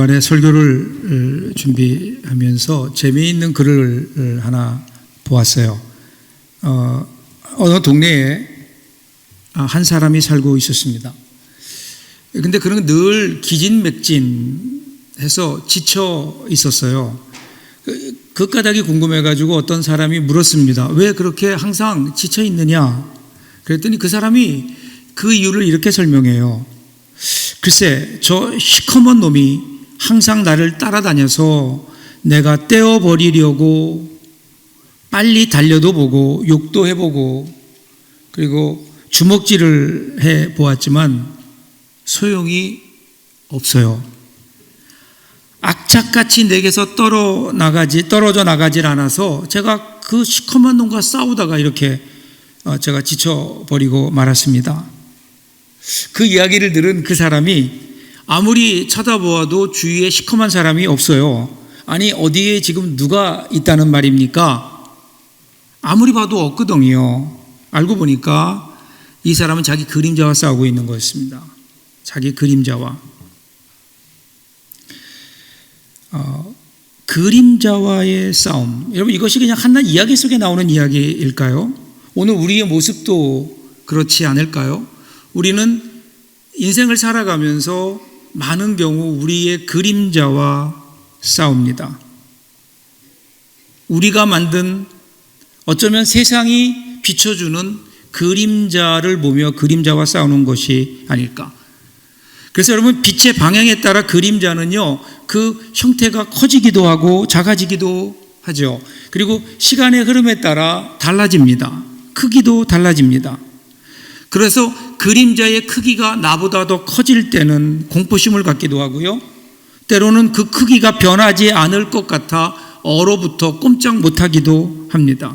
간에 설교를 준비하면서 재미있는 글을 하나 보았어요. 어느 동네에 한 사람이 살고 있었습니다. 근데 그는 늘 기진맥진해서 지쳐 있었어요. 그 까닭이 궁금해가지고 어떤 사람이 물었습니다. 왜 그렇게 항상 지쳐 있느냐? 그랬더니 그 사람이 그 이유를 이렇게 설명해요. 글쎄, 저 시커먼 놈이 항상 나를 따라다녀서 내가 떼어버리려고 빨리 달려도 보고 욕도 해보고 그리고 주먹질을 해보았지만 소용이 없어요. 악착같이 내게서 떨어져 나가질 않아서 제가 그 시커먼 놈과 싸우다가 이렇게 제가 지쳐버리고 말았습니다. 그 이야기를 들은 그 사람이 아무리 쳐다보아도 주위에 시커먼 사람이 없어요. 아니 어디에 지금 누가 있다는 말입니까? 아무리 봐도 없거든요. 알고 보니까 이 사람은 자기 그림자와 싸우고 있는 거였습니다. 자기 그림자와. 그림자와의 싸움. 여러분 이것이 그냥 한 이야기 속에 나오는 이야기일까요? 오늘 우리의 모습도 그렇지 않을까요? 우리는 인생을 살아가면서 많은 경우 우리의 그림자와 싸웁니다. 우리가 만든 어쩌면 세상이 비춰주는 그림자를 보며 그림자와 싸우는 것이 아닐까. 그래서 여러분 빛의 방향에 따라 그림자는요 그 형태가 커지기도 하고 작아지기도 하죠. 그리고 시간의 흐름에 따라 달라집니다. 크기도 달라집니다. 그래서 그림자의 크기가 나보다 더 커질 때는 공포심을 갖기도 하고요. 때로는 그 크기가 변하지 않을 것 같아 얼어붙어 꼼짝 못하기도 합니다.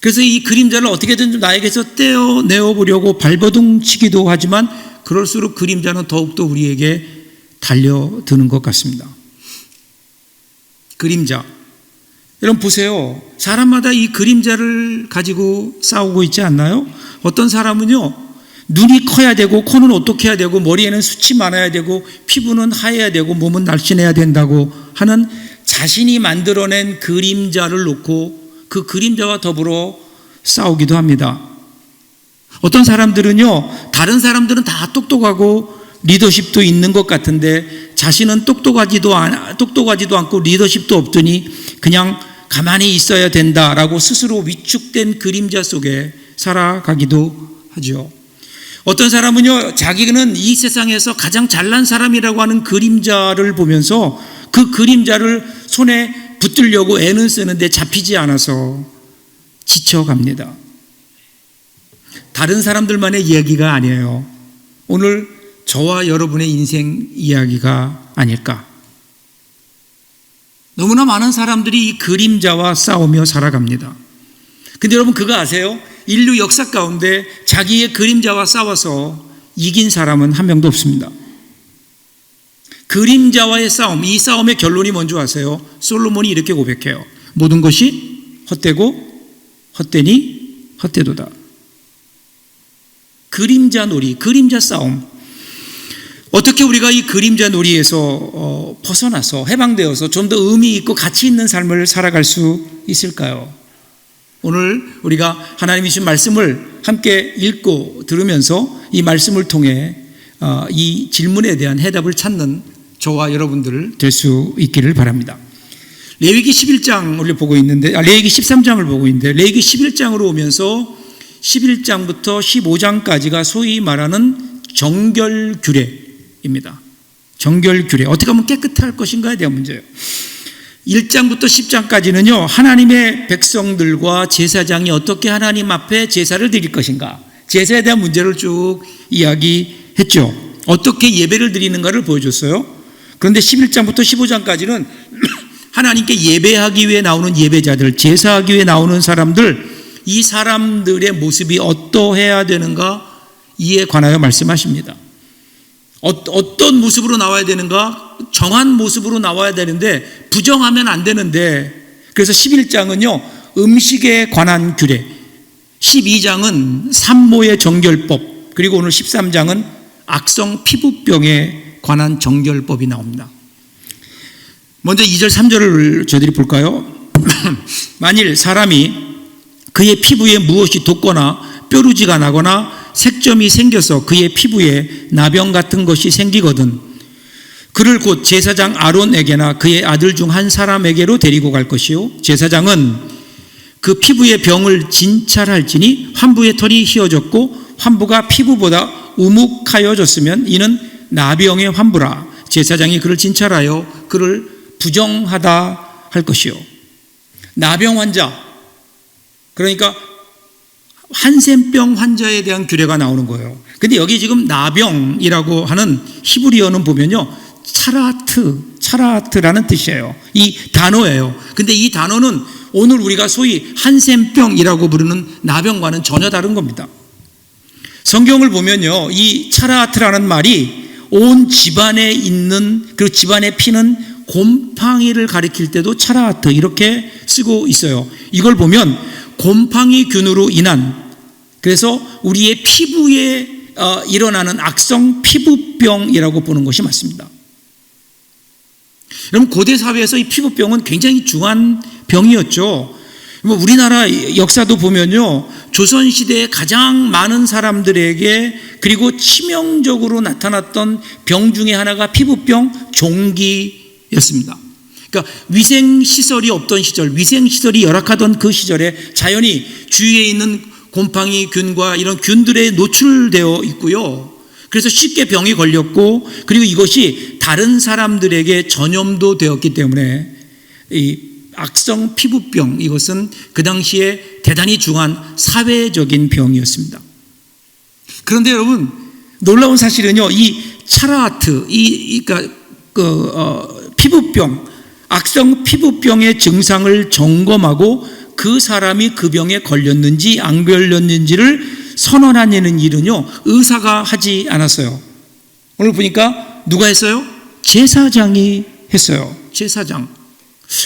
그래서 이 그림자를 어떻게든 좀 나에게서 떼어내어 보려고 발버둥 치기도 하지만 그럴수록 그림자는 더욱더 우리에게 달려드는 것 같습니다. 그림자. 여러분 보세요. 사람마다 이 그림자를 가지고 싸우고 있지 않나요? 어떤 사람은요 눈이 커야 되고 코는 어떻게 해야 되고 머리에는 숱이 많아야 되고 피부는 하얘야 되고 몸은 날씬해야 된다고 하는 자신이 만들어낸 그림자를 놓고 그 그림자와 더불어 싸우기도 합니다. 어떤 사람들은요 다른 사람들은 다 똑똑하고 리더십도 있는 것 같은데 자신은 똑똑하지도 않고 리더십도 없더니 그냥 가만히 있어야 된다라고 스스로 위축된 그림자 속에 살아가기도 하죠. 어떤 사람은요 자기는 이 세상에서 가장 잘난 사람이라고 하는 그림자를 보면서 그 그림자를 손에 붙들려고 애는 쓰는데 잡히지 않아서 지쳐갑니다. 다른 사람들만의 이야기가 아니에요. 오늘 저와 여러분의 인생 이야기가 아닐까. 너무나 많은 사람들이 이 그림자와 싸우며 살아갑니다. 근데 여러분 그거 아세요? 인류 역사 가운데 자기의 그림자와 싸워서 이긴 사람은 한 명도 없습니다. 그림자와의 싸움, 이 싸움의 결론이 뭔지 아세요? 솔로몬이 이렇게 고백해요. 모든 것이 헛되고 헛되니 헛되도다. 그림자 놀이, 그림자 싸움. 어떻게 우리가 이 그림자 놀이에서 벗어나서 해방되어서 좀 더 의미 있고 가치 있는 삶을 살아갈 수 있을까요? 오늘 우리가 하나님이 주신 말씀을 함께 읽고 들으면서 이 말씀을 통해 이 질문에 대한 해답을 찾는 저와 여러분들 될 수 있기를 바랍니다. 레위기 11장을 보고 있는데 레위기 13장을 보고 있는데 레위기 11장으로 오면서 11장부터 15장까지가 소위 말하는 정결규례입니다. 정결규례. 어떻게 하면 깨끗할 것인가에 대한 문제예요. 1장부터 10장까지는요 하나님의 백성들과 제사장이 어떻게 하나님 앞에 제사를 드릴 것인가, 제사에 대한 문제를 쭉 이야기했죠. 어떻게 예배를 드리는가를 보여줬어요. 그런데 11장부터 15장까지는 하나님께 예배하기 위해 나오는 예배자들, 제사하기 위해 나오는 사람들, 이 사람들의 모습이 어떠해야 되는가 이에 관하여 말씀하십니다. 어떤 모습으로 나와야 되는가? 정한 모습으로 나와야 되는데 부정하면 안 되는데, 그래서 11장은요 음식에 관한 규례, 12장은 산모의 정결법, 그리고 오늘 13장은 악성 피부병에 관한 정결법이 나옵니다. 먼저 2절 3절을 저희들이 볼까요? 만일 사람이 그의 피부에 무엇이 돋거나 뾰루지가 나거나 색점이 생겨서 그의 피부에 나병 같은 것이 생기거든 그를 곧 제사장 아론에게나 그의 아들 중 한 사람에게로 데리고 갈 것이요 제사장은 그 피부의 병을 진찰할지니 환부의 털이 휘어졌고 환부가 피부보다 우묵하여졌으면 이는 나병의 환부라. 제사장이 그를 진찰하여 그를 부정하다 할 것이요. 나병 환자, 그러니까 한센병 환자에 대한 규례가 나오는 거예요. 근데 여기 지금 나병이라고 하는 히브리어는 보면요, 차라트라는 뜻이에요. 이 단어예요. 근데 이 단어는 오늘 우리가 소위 한센병이라고 부르는 나병과는 전혀 다른 겁니다. 성경을 보면요, 이 차라트라는 말이 온 집안에 있는, 그리고 집안에 피는 곰팡이를 가리킬 때도 차라트 이렇게 쓰고 있어요. 이걸 보면 곰팡이균으로 인한, 그래서 우리의 피부에 일어나는 악성 피부병이라고 보는 것이 맞습니다. 여러분, 고대 사회에서 이 피부병은 굉장히 중한 병이었죠. 우리나라 역사도 보면요, 조선시대에 가장 많은 사람들에게 그리고 치명적으로 나타났던 병 중에 하나가 피부병 종기였습니다. 그러니까 위생시설이 없던 시절, 위생시설이 열악하던 그 시절에 자연히 주위에 있는 곰팡이균과 이런 균들에 노출되어 있고요. 그래서 쉽게 병이 걸렸고, 그리고 이것이 다른 사람들에게 전염도 되었기 때문에 이 악성 피부병, 이것은 그 당시에 대단히 중한 사회적인 병이었습니다. 그런데 여러분, 놀라운 사실은요, 이 차라트, 그러니까 피부병, 악성 피부병의 증상을 점검하고 그 사람이 그 병에 걸렸는지 안 걸렸는지를 선언하는 일은요, 의사가 하지 않았어요. 오늘 보니까 누가 했어요? 제사장이 했어요. 제사장.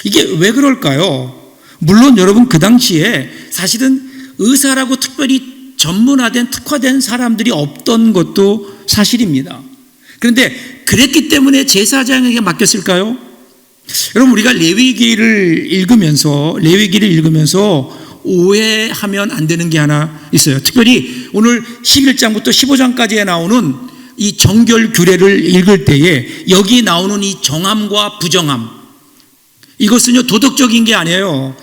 이게 왜 그럴까요? 물론 여러분, 그 당시에 사실은 의사라고 특별히 전문화된, 특화된 사람들이 없던 것도 사실입니다. 그런데 그랬기 때문에 제사장에게 맡겼을까요? 여러분, 우리가 레위기를 읽으면서 오해하면 안 되는 게 하나 있어요. 특별히 오늘 11장부터 15장까지에 나오는 이 정결 규례를 읽을 때에 여기 나오는 이 정함과 부정함, 이것은요, 도덕적인 게 아니에요.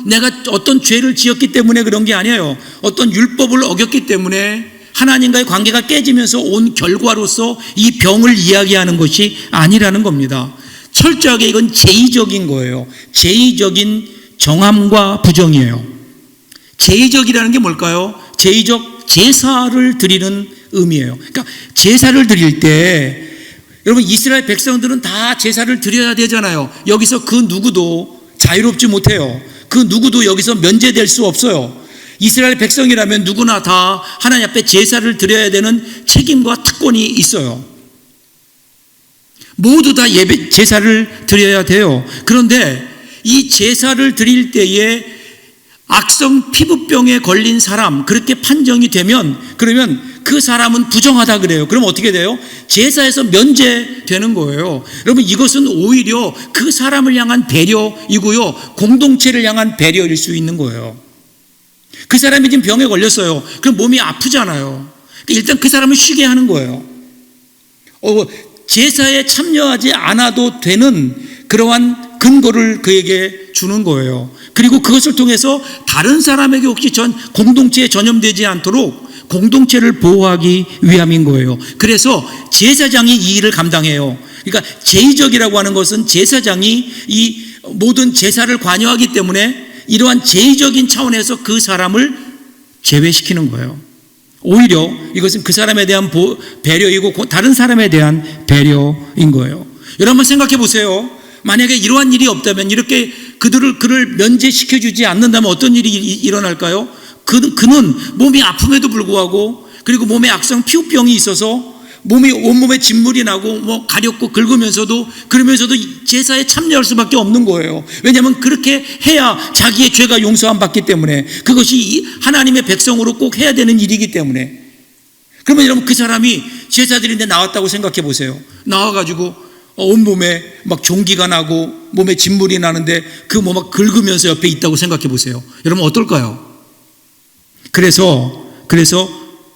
내가 어떤 죄를 지었기 때문에 그런 게 아니에요. 어떤 율법을 어겼기 때문에 하나님과의 관계가 깨지면서 온 결과로서 이 병을 이야기하는 것이 아니라는 겁니다. 철저하게 이건 제의적인 거예요. 제의적인 정함과 부정이에요. 제의적이라는 게 뭘까요? 제의적, 제사를 드리는 의미예요. 그러니까 제사를 드릴 때, 여러분, 이스라엘 백성들은 다 제사를 드려야 되잖아요. 여기서 그 누구도 자유롭지 못해요. 그 누구도 여기서 면제될 수 없어요. 이스라엘 백성이라면 누구나 다 하나님 앞에 제사를 드려야 되는 책임과 특권이 있어요. 모두 다 제사를 드려야 돼요. 그런데 이 제사를 드릴 때에 악성 피부병에 걸린 사람, 그렇게 판정이 되면, 그러면 그 사람은 부정하다 그래요. 그럼 어떻게 돼요? 제사에서 면제되는 거예요. 여러분, 이것은 오히려 그 사람을 향한 배려이고요, 공동체를 향한 배려일 수 있는 거예요. 그 사람이 지금 병에 걸렸어요. 그럼 몸이 아프잖아요. 일단 그 사람을 쉬게 하는 거예요. 제사에 참여하지 않아도 되는 그러한 근거를 그에게 주는 거예요. 그리고 그것을 통해서 다른 사람에게 혹시 공동체에 전염되지 않도록 공동체를 보호하기 위함인 거예요. 그래서 제사장이 이 일을 감당해요. 그러니까 제의적이라고 하는 것은 제사장이 이 모든 제사를 관여하기 때문에 이러한 제의적인 차원에서 그 사람을 제외시키는 거예요. 오히려 이것은 그 사람에 대한 배려이고 다른 사람에 대한 배려인 거예요. 여러분, 한번 생각해 보세요. 만약에 이러한 일이 없다면, 이렇게 그를 면제시켜주지 않는다면 어떤 일이 일어날까요? 그는 몸이 아픔에도 불구하고, 그리고 몸에 악성 피부병이 있어서 온몸에 진물이 나고 가렵고 긁으면서도, 그러면서도 제사에 참여할 수밖에 없는 거예요. 왜냐하면 그렇게 해야 자기의 죄가 용서함 받기 때문에, 그것이 하나님의 백성으로 꼭 해야 되는 일이기 때문에. 그러면 여러분 그 사람이 제사드리는데 나왔다고 생각해 보세요. 나와가지고 온몸에 막 종기가 나고 몸에 진물이 나는데 그 뭐 막 긁으면서 옆에 있다고 생각해 보세요. 여러분 어떨까요? 그래서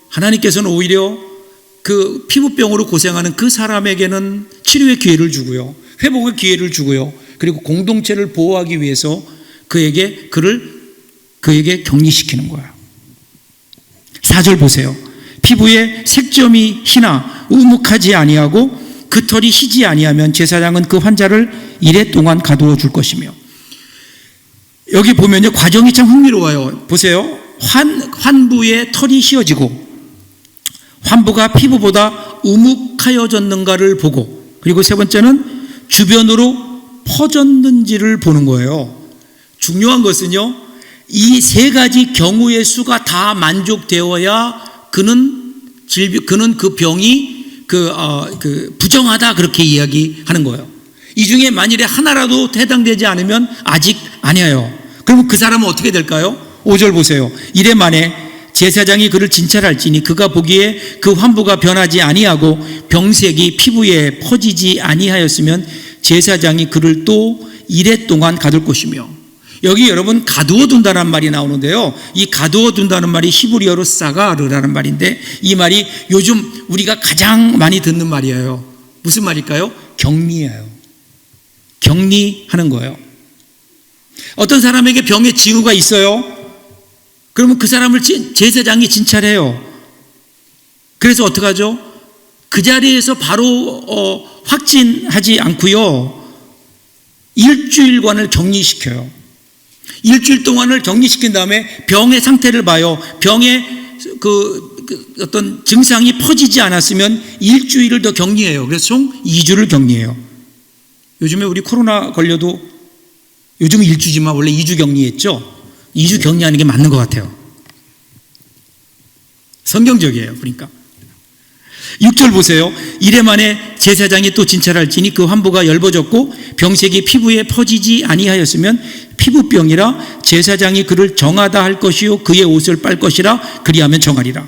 하나님께서는 오히려 그 피부병으로 고생하는 그 사람에게는 치료의 기회를 주고요, 회복의 기회를 주고요, 그리고 공동체를 보호하기 위해서 그에게 격리시키는 거예요. 4절 보세요. 피부에 색점이 희나 우묵하지 아니하고 그 털이 희지 아니하면 제사장은 그 환자를 이레 동안 가두어 줄 것이며. 여기 보면요, 과정이 참 흥미로워요. 보세요. 환부의 털이 휘어지고 환부가 피부보다 우묵하여졌는가를 보고, 그리고 세 번째는 주변으로 퍼졌는지를 보는 거예요. 중요한 것은요, 이 세 가지 경우의 수가 다 만족되어야 그는 그 병이 부정하다, 그렇게 이야기하는 거예요. 이 중에 만일에 하나라도 해당되지 않으면 아직 아니에요. 그러면 그 사람은 어떻게 될까요? 5절 보세요. 이래 만에 제사장이 그를 진찰할지니 그가 보기에 그 환부가 변하지 아니하고 병색이 피부에 퍼지지 아니하였으면 제사장이 그를 또 이레 동안 가둘 것이며. 여기 여러분 가두어 둔다는 말이 나오는데요, 이 가두어 둔다는 말이 히브리어로 사가르라는 말인데, 이 말이 요즘 우리가 가장 많이 듣는 말이에요. 무슨 말일까요? 격리예요. 격리하는 거예요. 어떤 사람에게 병의 징후가 있어요. 그러면 그 사람을 제사장이 진찰해요. 그래서 어떻게 하죠? 그 자리에서 바로 확진하지 않고요, 일주일간을 격리시켜요. 일주일 동안을 격리시킨 다음에 병의 상태를 봐요. 병의 어떤 증상이 퍼지지 않았으면 일주일을 더 격리해요. 그래서 총 2주를 격리해요. 요즘에 우리 코로나 걸려도 요즘은 1주지만 원래 2주 격리했죠. 2주 격리하는 게 맞는 것 같아요. 성경적이에요. 그러니까 6절 보세요. 이래 만에 제사장이 또 진찰할지니 그 환부가 엷어졌고 병색이 피부에 퍼지지 아니하였으면 피부병이라 제사장이 그를 정하다 할 것이요 그의 옷을 빨 것이라 그리하면 정하리라.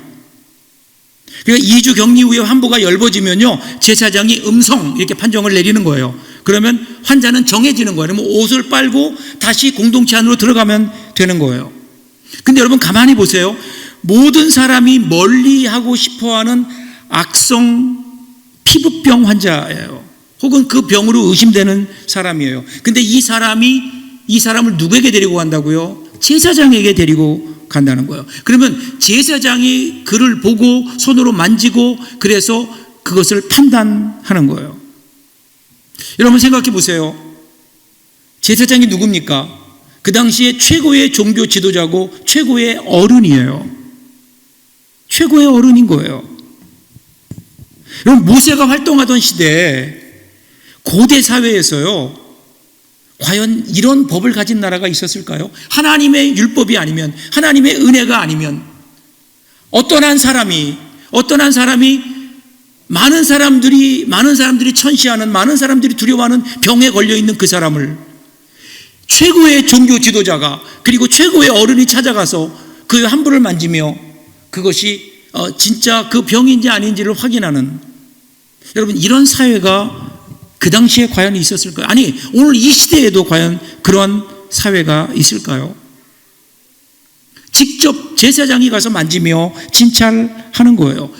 그러니까 2주 격리 후에 환부가 엷어지면요, 제사장이 음성 이렇게 판정을 내리는 거예요. 그러면 환자는 정해지는 거예요. 그러면 옷을 빨고 다시 공동체 안으로 들어가면 되는 거예요. 근데 여러분 가만히 보세요. 모든 사람이 멀리하고 싶어하는 악성 피부병 환자예요. 혹은 그 병으로 의심되는 사람이에요. 근데 이 사람을 누구에게 데리고 간다고요? 제사장에게 데리고 간다는 거예요. 그러면 제사장이 그를 보고 손으로 만지고 그래서 그것을 판단하는 거예요. 여러분 생각해 보세요. 제사장이 누굽니까? 그 당시에 최고의 종교 지도자고 최고의 어른이에요. 최고의 어른인 거예요. 여러분 모세가 활동하던 시대에 고대 사회에서요, 과연 이런 법을 가진 나라가 있었을까요? 하나님의 율법이 아니면, 하나님의 은혜가 아니면 어떤 한 사람이 많은 사람들이 천시하는, 많은 사람들이 두려워하는 병에 걸려있는 그 사람을 최고의 종교 지도자가 그리고 최고의 어른이 찾아가서 그 환부를 만지며 그것이 진짜 그 병인지 아닌지를 확인하는, 여러분 이런 사회가 그 당시에 과연 있었을까요? 아니 오늘 이 시대에도 과연 그런 사회가 있을까요? 직접 제사장이 가서 만지며 진찰하는 거예요.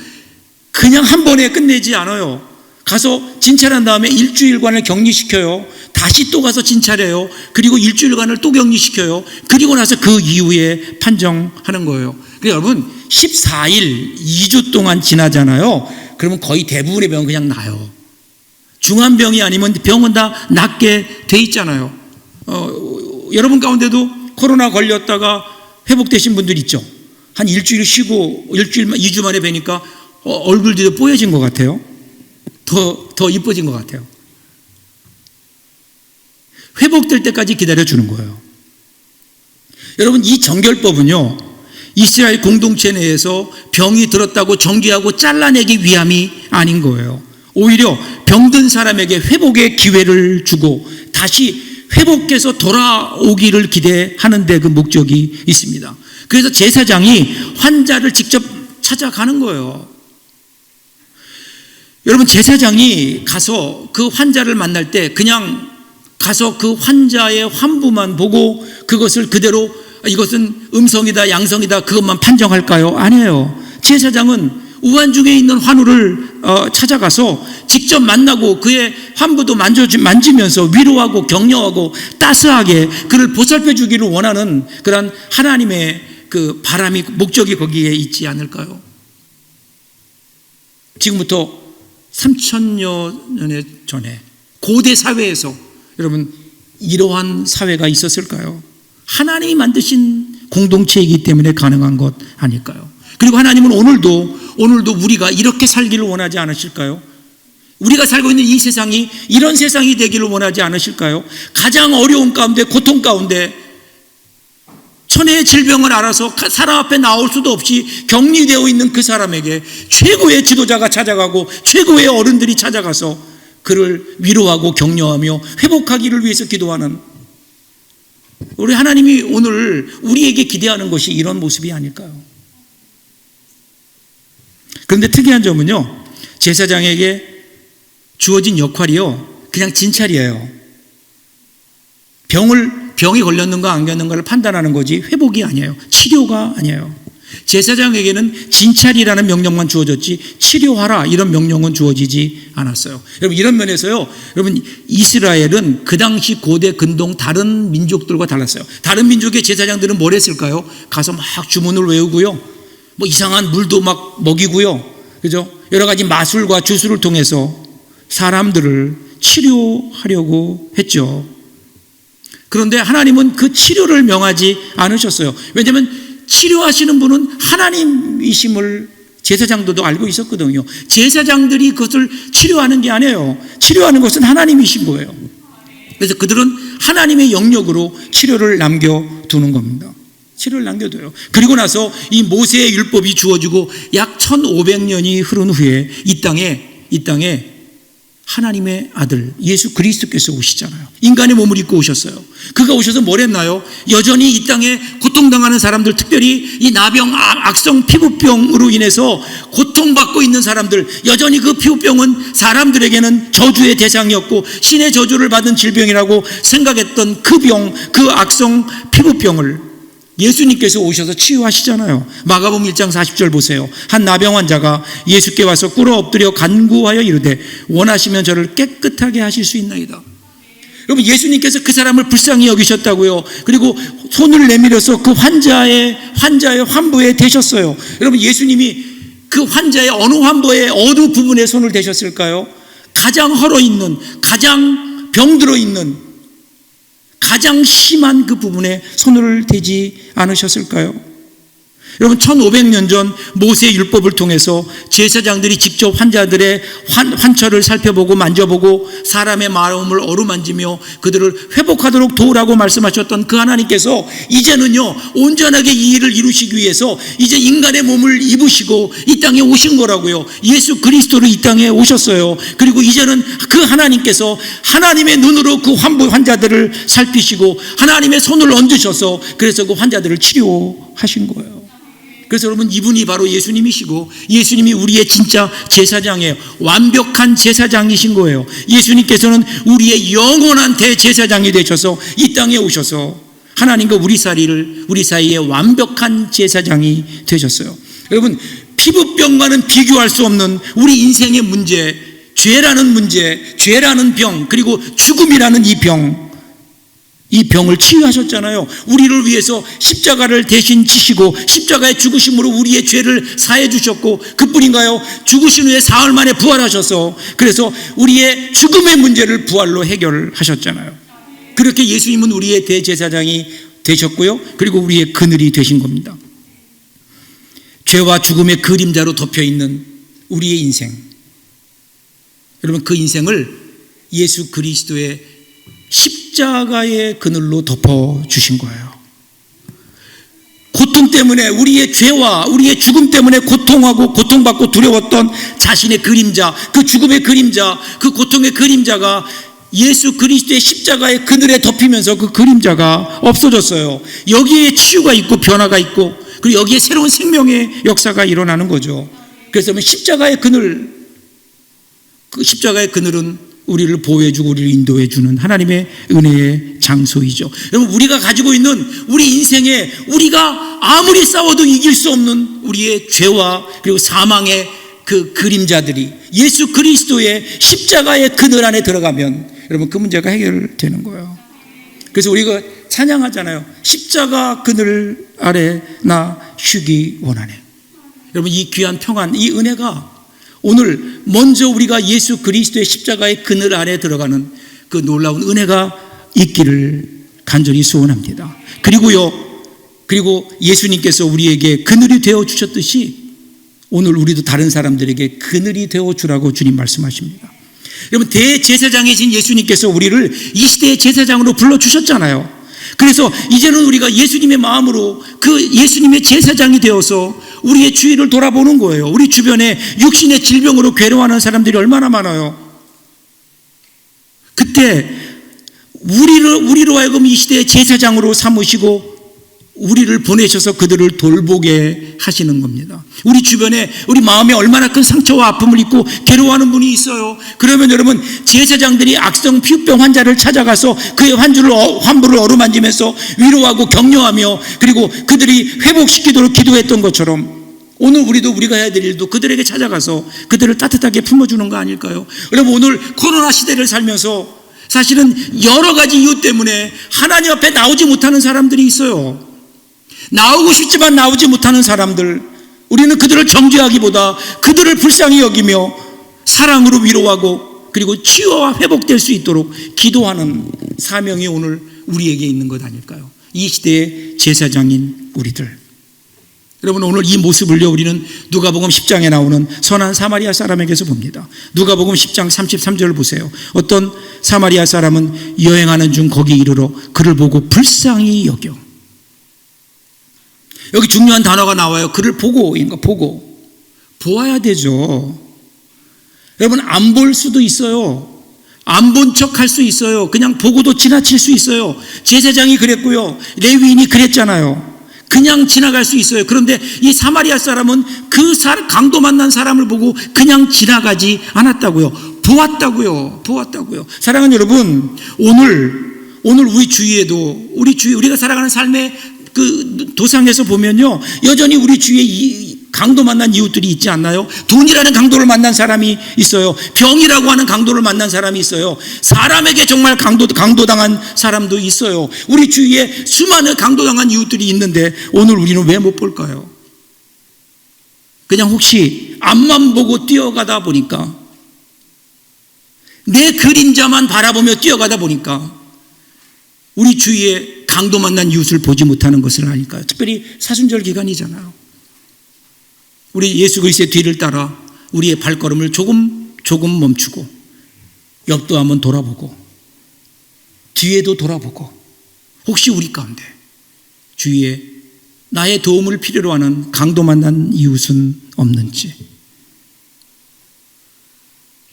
그냥 한 번에 끝내지 않아요. 가서 진찰한 다음에 일주일간을 격리시켜요. 다시 또 가서 진찰해요. 그리고 일주일간을 또 격리시켜요. 그리고 나서 그 이후에 판정하는 거예요. 그래서 여러분 14일 2주 동안 지나잖아요. 그러면 거의 대부분의 병은 그냥 나요. 중한 병이 아니면 병은 다 낫게 돼 있잖아요. 여러분 가운데도 코로나 걸렸다가 회복되신 분들 있죠. 한 일주일 쉬고 2주 만에 뵈니까 얼굴들이 뽀얘진 것 같아요. 더 이뻐진 것 같아요. 회복될 때까지 기다려주는 거예요. 여러분 이 정결법은요, 이스라엘 공동체 내에서 병이 들었다고 정죄하고 잘라내기 위함이 아닌 거예요. 오히려 병든 사람에게 회복의 기회를 주고 다시 회복해서 돌아오기를 기대하는 데 그 목적이 있습니다. 그래서 제사장이 환자를 직접 찾아가는 거예요. 여러분, 제사장이 가서 그 환자를 만날 때 그냥 가서 그 환자의 환부만 보고 그것을 그대로 이것은 음성이다 양성이다 그것만 판정할까요? 아니에요. 제사장은 우환중에 있는 환우를 찾아가서 직접 만나고 그의 환부도 만지면서 위로하고 격려하고 따스하게 그를 보살펴 주기를 원하는 그런 하나님의 그 바람이, 목적이 거기에 있지 않을까요? 지금부터 3000여 년 전에 고대 사회에서 여러분 이러한 사회가 있었을까요? 하나님이 만드신 공동체이기 때문에 가능한 것 아닐까요? 그리고 하나님은 오늘도 우리가 이렇게 살기를 원하지 않으실까요? 우리가 살고 있는 이 세상이 이런 세상이 되기를 원하지 않으실까요? 가장 어려운 가운데, 고통 가운데 천혜의 질병을 알아서 사람 앞에 나올 수도 없이 격리되어 있는 그 사람에게 최고의 지도자가 찾아가고 최고의 어른들이 찾아가서 그를 위로하고 격려하며 회복하기를 위해서 기도하는, 우리 하나님이 오늘 우리에게 기대하는 것이 이런 모습이 아닐까요? 그런데 특이한 점은요, 제사장에게 주어진 역할이요 그냥 진찰이에요. 병이 걸렸는가 안 걸렸는가를 판단하는 거지 회복이 아니에요. 치료가 아니에요. 제사장에게는 진찰이라는 명령만 주어졌지 치료하라 이런 명령은 주어지지 않았어요. 여러분, 이런 면에서요, 여러분, 이스라엘은 그 당시 고대 근동 다른 민족들과 달랐어요. 다른 민족의 제사장들은 뭘 했을까요? 가서 막 주문을 외우고요, 뭐 이상한 물도 막 먹이고요, 그죠? 여러 가지 마술과 주술을 통해서 사람들을 치료하려고 했죠. 그런데 하나님은 그 치료를 명하지 않으셨어요. 왜냐하면 치료하시는 분은 하나님이심을 제사장들도 알고 있었거든요. 제사장들이 그것을 치료하는 게 아니에요. 치료하는 것은 하나님이신 거예요. 그래서 그들은 하나님의 영역으로 치료를 남겨두는 겁니다. 치료를 남겨둬요. 그리고 나서 이 모세의 율법이 주어지고 약 1500년이 흐른 후에 이 땅에 하나님의 아들 예수 그리스도께서 오시잖아요. 인간의 몸을 입고 오셨어요. 그가 오셔서 뭘 했나요? 여전히 이 땅에 고통당하는 사람들, 특별히 이 나병, 악성 피부병으로 인해서 고통받고 있는 사람들, 여전히 그 피부병은 사람들에게는 저주의 대상이었고 신의 저주를 받은 질병이라고 생각했던 그 병, 그 악성 피부병을 예수님께서 오셔서 치유하시잖아요. 마가복음 1장 40절 보세요. 한 나병 환자가 예수께 와서 꿇어 엎드려 간구하여 이르되 원하시면 저를 깨끗하게 하실 수 있나이다. 여러분, 예수님께서 그 사람을 불쌍히 여기셨다고요. 그리고 손을 내밀어서 그 환자의 환부에 대셨어요. 여러분, 예수님이 그 환자의 어느 환부의 어느 부분에 손을 대셨을까요? 가장 헐어있는, 가장 병들어 있는, 가장 심한 그 부분에 손을 대지 않으셨을까요? 여러분, 1500년 전 모세의 율법을 통해서 제사장들이 직접 환자들의 환처를 살펴보고 만져보고 사람의 마음을 어루만지며 그들을 회복하도록 도우라고 말씀하셨던 그 하나님께서 이제는요, 온전하게 이 일을 이루시기 위해서 이제 인간의 몸을 입으시고 이 땅에 오신 거라고요. 예수 그리스도로 이 땅에 오셨어요. 그리고 이제는 그 하나님께서 하나님의 눈으로 그 환자들을 살피시고 하나님의 손을 얹으셔서 그래서 그 환자들을 치료하신 거예요. 그래서 여러분, 이분이 바로 예수님이시고 예수님이 우리의 진짜 제사장이에요. 완벽한 제사장이신 거예요. 예수님께서는 우리의 영원한 대제사장이 되셔서 이 땅에 오셔서 하나님과 우리 사이에 완벽한 제사장이 되셨어요. 여러분, 피부병과는 비교할 수 없는 우리 인생의 문제, 죄라는 병, 그리고 죽음이라는 이 병을 치유하셨잖아요. 우리를 위해서 십자가를 대신 지시고 십자가의 죽으심으로 우리의 죄를 사해 주셨고, 그뿐인가요? 죽으신 후에 사흘 만에 부활하셔서 그래서 우리의 죽음의 문제를 부활로 해결하셨잖아요. 그렇게 예수님은 우리의 대제사장이 되셨고요, 그리고 우리의 그늘이 되신 겁니다. 죄와 죽음의 그림자로 덮여있는 우리의 인생, 여러분, 그 인생을 예수 그리스도의 십자가의 그늘로 덮어주신 거예요. 고통 때문에, 우리의 죄와 우리의 죽음 때문에 고통하고 고통받고 두려웠던 자신의 그림자, 그 죽음의 그림자, 그 고통의 그림자가 예수 그리스도의 십자가의 그늘에 덮이면서 그 그림자가 없어졌어요. 여기에 치유가 있고 변화가 있고, 그리고 여기에 새로운 생명의 역사가 일어나는 거죠. 그래서 십자가의 그늘, 그 십자가의 그늘은 우리를 보호해주고 우리를 인도해주는 하나님의 은혜의 장소이죠. 여러분, 우리가 가지고 있는 우리 인생에 우리가 아무리 싸워도 이길 수 없는 우리의 죄와 그리고 사망의 그 그림자들이 예수 그리스도의 십자가의 그늘 안에 들어가면 여러분 그 문제가 해결되는 거예요. 그래서 우리가 찬양하잖아요. 십자가 그늘 아래 나 쉬기 원하네. 여러분, 이 귀한 평안, 이 은혜가 오늘 먼저 우리가 예수 그리스도의 십자가의 그늘 아래 들어가는 그 놀라운 은혜가 있기를 간절히 소원합니다. 그리고 예수님께서 우리에게 그늘이 되어 주셨듯이 오늘 우리도 다른 사람들에게 그늘이 되어 주라고 주님 말씀하십니다. 여러분, 대제사장이신 예수님께서 우리를 이 시대의 제사장으로 불러주셨잖아요. 그래서 이제는 우리가 예수님의 마음으로 그 예수님의 제사장이 되어서 우리의 주위를 돌아보는 거예요. 우리 주변에 육신의 질병으로 괴로워하는 사람들이 얼마나 많아요. 그때 우리로 하여금 이 시대의 제사장으로 삼으시고 우리를 보내셔서 그들을 돌보게 하시는 겁니다. 우리 주변에 우리 마음에 얼마나 큰 상처와 아픔을 입고 괴로워하는 분이 있어요. 그러면 여러분, 제사장들이 악성 피부병 환자를 찾아가서 그의 환부를 어루만지면서 위로하고 격려하며 그리고 그들이 회복시키도록 기도했던 것처럼 오늘 우리가 해야 될 일도 그들에게 찾아가서 그들을 따뜻하게 품어주는 거 아닐까요? 여러분, 오늘 코로나 시대를 살면서 사실은 여러 가지 이유 때문에 하나님 앞에 나오지 못하는 사람들이 있어요. 나오고 싶지만 나오지 못하는 사람들, 우리는 그들을 정죄하기보다 그들을 불쌍히 여기며 사랑으로 위로하고 그리고 치유와 회복될 수 있도록 기도하는 사명이 오늘 우리에게 있는 것 아닐까요? 이 시대의 제사장인 우리들. 여러분, 오늘 이 모습을요 우리는 누가복음 10장에 나오는 선한 사마리아 사람에게서 봅니다. 누가복음 10장 33절을 보세요. 어떤 사마리아 사람은 여행하는 중 거기 이르러 그를 보고 불쌍히 여겨. 여기 중요한 단어가 나와요. 그를 보고인가, 보고. 보아야 되죠. 여러분, 안 볼 수도 있어요. 안 본 척 할 수 있어요. 그냥 보고도 지나칠 수 있어요. 제사장이 그랬고요. 레위인이 그랬잖아요. 그냥 지나갈 수 있어요. 그런데 이 사마리아 사람은 그 강도 만난 사람을 보고 그냥 지나가지 않았다고요. 보았다고요. 사랑하는 여러분, 오늘 우리 주위에도 우리가 살아가는 삶의 그 도상에서 보면요, 여전히 우리 주위에 이 강도 만난 이웃들이 있지 않나요? 돈이라는 강도를 만난 사람이 있어요. 병이라고 하는 강도를 만난 사람이 있어요. 사람에게 정말 강도당한 사람도 있어요. 우리 주위에 수많은 강도당한 이웃들이 있는데 오늘 우리는 왜 못 볼까요? 그냥 혹시 앞만 보고 뛰어가다 보니까, 내 그림자만 바라보며 뛰어가다 보니까 우리 주위에 강도 만난 이웃을 보지 못하는 것을 아닐까요? 특별히 사순절 기간이잖아요. 우리 예수 그리스도의 뒤를 따라 우리의 발걸음을 조금 멈추고 옆도 한번 돌아보고 뒤에도 돌아보고, 혹시 우리 가운데 주위에 나의 도움을 필요로 하는 강도 만난 이웃은 없는지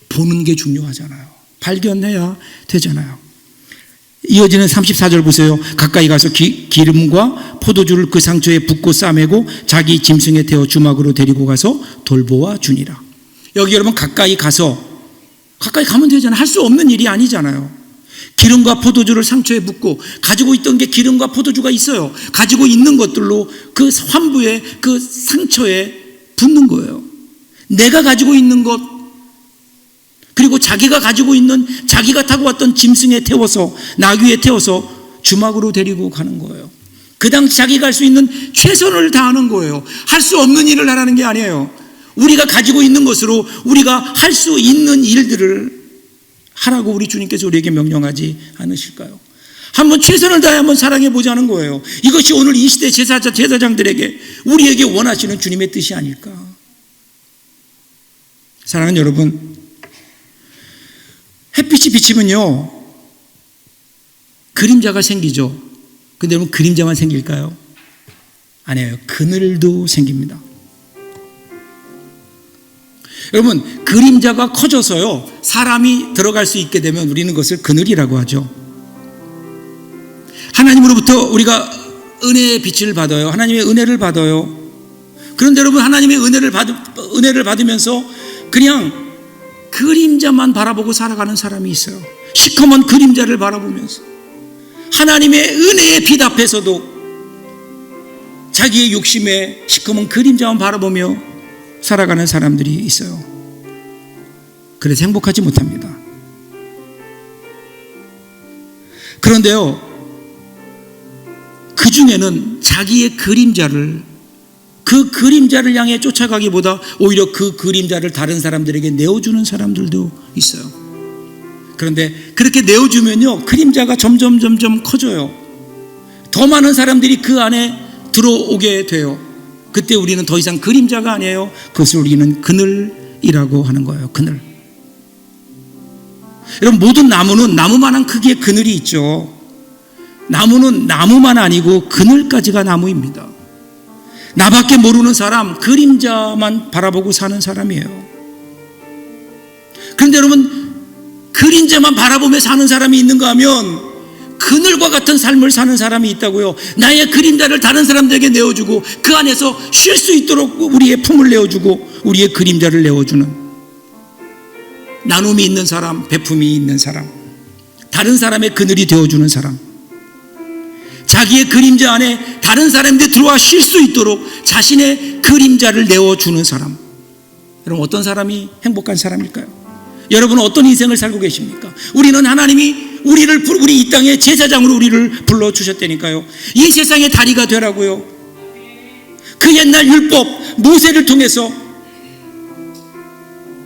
보는 게 중요하잖아요. 발견해야 되잖아요. 이어지는 34절 보세요. 가까이 가서 기름과 포도주를 그 상처에 붓고 싸매고 자기 짐승에 태워 주막으로 데리고 가서 돌보아 주니라. 여기 여러분, 가까이 가면 되잖아요. 할 수 없는 일이 아니잖아요. 기름과 포도주를 상처에 붓고, 가지고 있던 게 기름과 포도주가 있어요. 가지고 있는 것들로 그 환부에, 그 상처에 붓는 거예요. 내가 가지고 있는 것, 그리고 자기가 가지고 있는, 자기가 타고 왔던 짐승에 태워서, 나귀에 태워서 주막으로 데리고 가는 거예요. 그 당시 자기가 할 수 있는 최선을 다하는 거예요. 할 수 없는 일을 하라는 게 아니에요. 우리가 가지고 있는 것으로 우리가 할 수 있는 일들을 하라고 우리 주님께서 우리에게 명령하지 않으실까요? 한번 최선을 다해 한번 사랑해 보자는 거예요. 이것이 오늘 이 시대 제사장들에게, 우리에게 원하시는 주님의 뜻이 아닐까. 사랑하는 여러분, 햇빛이 비치면요 그림자가 생기죠. 근데 여러분, 그림자만 생길까요? 아니에요. 그늘도 생깁니다. 여러분, 그림자가 커져서요 사람이 들어갈 수 있게 되면 우리는 그것을 그늘이라고 하죠. 하나님으로부터 우리가 은혜의 빛을 받아요. 하나님의 은혜를 받아요. 그런데 여러분, 하나님의 은혜를 받으면서 그냥 그림자만 바라보고 살아가는 사람이 있어요. 시커먼 그림자를 바라보면서 하나님의 은혜의 빛 앞에서도 자기의 욕심에 시커먼 그림자만 바라보며 살아가는 사람들이 있어요. 그래서 행복하지 못합니다. 그런데요, 그 중에는 자기의 그 그림자를 향해 쫓아가기보다 오히려 그 그림자를 다른 사람들에게 내어주는 사람들도 있어요. 그런데 그렇게 내어주면요, 그림자가 점점 커져요. 더 많은 사람들이 그 안에 들어오게 돼요. 그때 우리는 더 이상 그림자가 아니에요. 그것을 우리는 그늘이라고 하는 거예요. 그늘. 여러분, 모든 나무는 나무만한 크기의 그늘이 있죠. 나무는 나무만 아니고 그늘까지가 나무입니다. 나밖에 모르는 사람, 그림자만 바라보고 사는 사람이에요. 그런데 여러분, 그림자만 바라보며 사는 사람이 있는가 하면 그늘과 같은 삶을 사는 사람이 있다고요. 나의 그림자를 다른 사람들에게 내어주고 그 안에서 쉴 수 있도록 우리의 품을 내어주고 우리의 그림자를 내어주는, 나눔이 있는 사람, 배품이 있는 사람, 다른 사람의 그늘이 되어주는 사람, 자기의 그림자 안에 다른 사람들이 들어와 쉴 수 있도록 자신의 그림자를 내어주는 사람. 여러분, 어떤 사람이 행복한 사람일까요? 여러분은 어떤 인생을 살고 계십니까? 우리는 하나님이 우리 이 땅의 제사장으로 우리를 불러주셨다니까요. 이 세상의 다리가 되라고요. 그 옛날 율법 모세를 통해서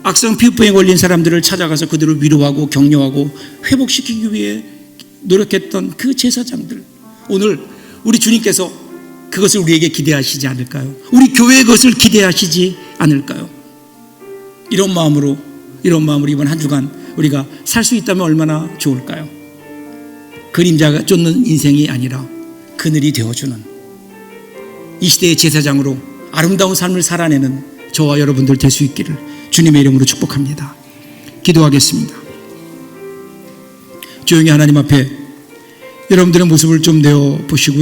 악성 피부병에 걸린 사람들을 찾아가서 그들을 위로하고 격려하고 회복시키기 위해 노력했던 그 제사장들, 오늘 우리 주님께서 그것을 우리에게 기대하시지 않을까요? 우리 교회에 그것을 기대하시지 않을까요? 이런 마음으로 이번 한 주간 우리가 살 수 있다면 얼마나 좋을까요? 그림자가 쫓는 인생이 아니라 그늘이 되어주는, 이 시대의 제사장으로 아름다운 삶을 살아내는 저와 여러분들 될 수 있기를 주님의 이름으로 축복합니다. 기도하겠습니다. 조용히 하나님 앞에 여러분들의 모습을 좀 내어보시고